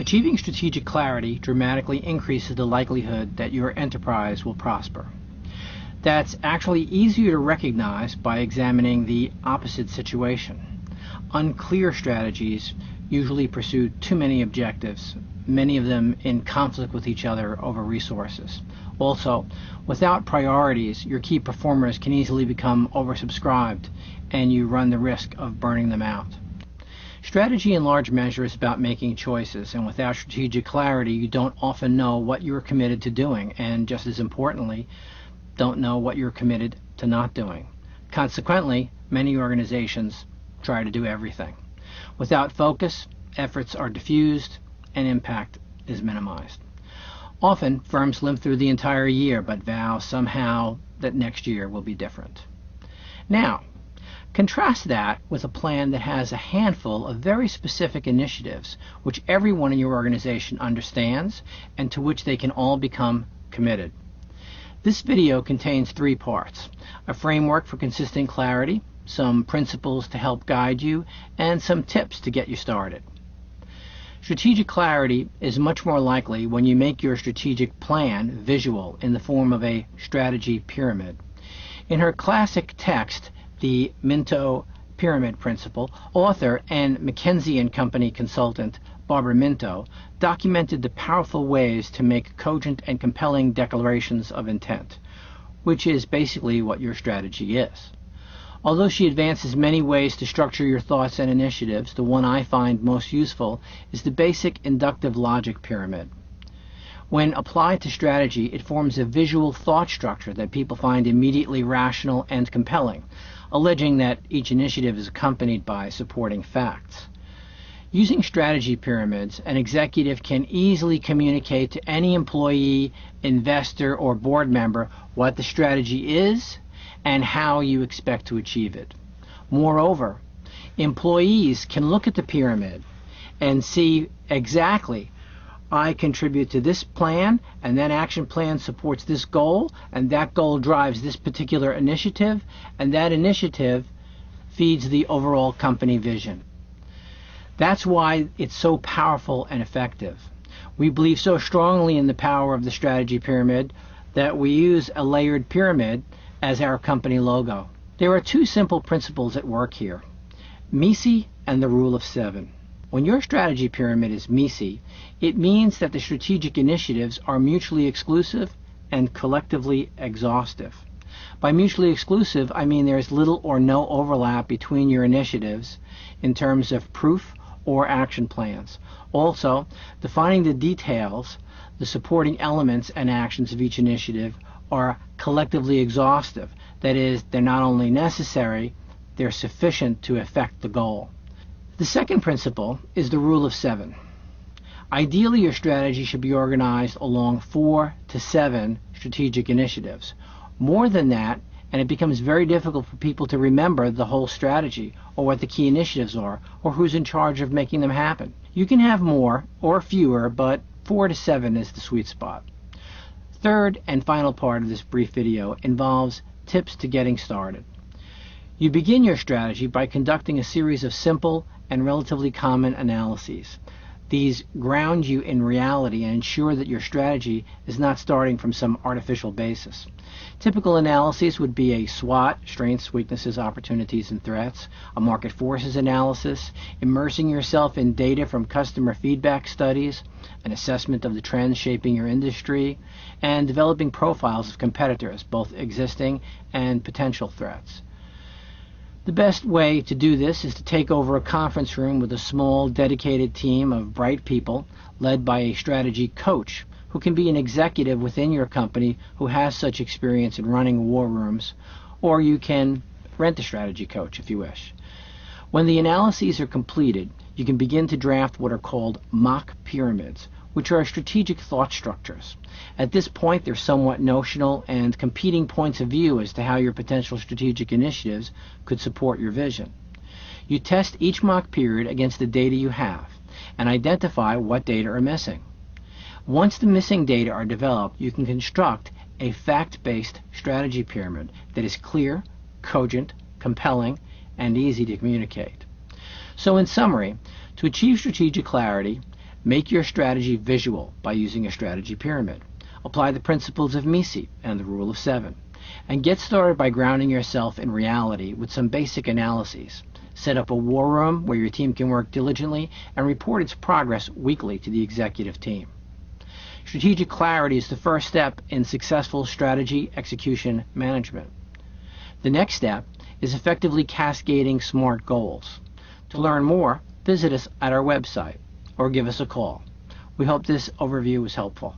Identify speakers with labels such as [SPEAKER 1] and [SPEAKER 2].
[SPEAKER 1] Achieving strategic clarity dramatically increases the likelihood that your enterprise will prosper. That's actually easier to recognize by examining the opposite situation. Unclear strategies usually pursue too many objectives, many of them in conflict with each other over resources. Also, without priorities, your key performers can easily become oversubscribed, and you run the risk of burning them out. Strategy in large measure is about making choices, and without strategic clarity, you don't often know what you're committed to doing, and just as importantly, don't know what you're committed to not doing. Consequently, many organizations try to do everything. Without focus, efforts are diffused and impact is minimized. Often, firms live through the entire year but vow somehow that next year will be different. Now, contrast that with a plan that has a handful of very specific initiatives which everyone in your organization understands and to which they can all become committed. This video contains 3 parts: a framework for consistent clarity, some principles to help guide you, and some tips to get you started. Strategic clarity is much more likely when you make your strategic plan visual in the form of a strategy pyramid. In her classic text, The Minto Pyramid Principle, author and McKinsey & Company consultant Barbara Minto documented the powerful ways to make cogent and compelling declarations of intent, which is basically what your strategy is. Although she advances many ways to structure your thoughts and initiatives, the one I find most useful is the basic inductive logic pyramid. When applied to strategy, it forms a visual thought structure that people find immediately rational and compelling, alleging that each initiative is accompanied by supporting facts. Using strategy pyramids, an executive can easily communicate to any employee, investor, or board member what the strategy is and how you expect to achieve it. Moreover, employees can look at the pyramid and see exactly, I contribute to this plan, and that action plan supports this goal, and that goal drives this particular initiative, and that initiative feeds the overall company vision. That's why it's so powerful and effective. We believe so strongly in the power of the strategy pyramid that we use a layered pyramid as our company logo. There are 2 simple principles at work here: MECE and the Rule of 7. When your strategy pyramid is MECE, it means that the strategic initiatives are mutually exclusive and collectively exhaustive. By mutually exclusive, I mean there is little or no overlap between your initiatives in terms of proof or action plans. Also, defining the details, the supporting elements and actions of each initiative are collectively exhaustive. That is, they're not only necessary, they're sufficient to effect the goal. The second principle is the Rule of 7. Ideally, your strategy should be organized along 4 to 7 strategic initiatives. More than that, and it becomes very difficult for people to remember the whole strategy, or what the key initiatives are, or who's in charge of making them happen. You can have more or fewer, but 4 to 7 is the sweet spot. Third and final part of this brief video involves tips to getting started. You begin your strategy by conducting a series of simple and relatively common analyses. These ground you in reality and ensure that your strategy is not starting from some artificial basis. Typical analyses would be a SWOT, strengths, weaknesses, opportunities, and threats, a market forces analysis, immersing yourself in data from customer feedback studies, an assessment of the trends shaping your industry, and developing profiles of competitors, both existing and potential threats. The best way to do this is to take over a conference room with a small, dedicated team of bright people led by a strategy coach who can be an executive within your company who has such experience in running war rooms, or you can rent a strategy coach if you wish. When the analyses are completed, you can begin to draft what are called mock pyramids, which are strategic thought structures. At this point, they're somewhat notional and competing points of view as to how your potential strategic initiatives could support your vision. You test each mock period against the data you have and identify what data are missing. Once the missing data are developed, you can construct a fact-based strategy pyramid that is clear, cogent, compelling, and easy to communicate. So in summary, to achieve strategic clarity, Make your strategy visual by using a strategy pyramid. Apply the principles of Misi and the Rule of 7. And get started by grounding yourself in reality with some basic analyses. Set up a war room where your team can work diligently and report its progress weekly to the executive team. Strategic clarity is the first step in successful strategy execution management. The next step is effectively cascading SMART goals. To learn more, visit us at our website or give us a call. We hope this overview was helpful.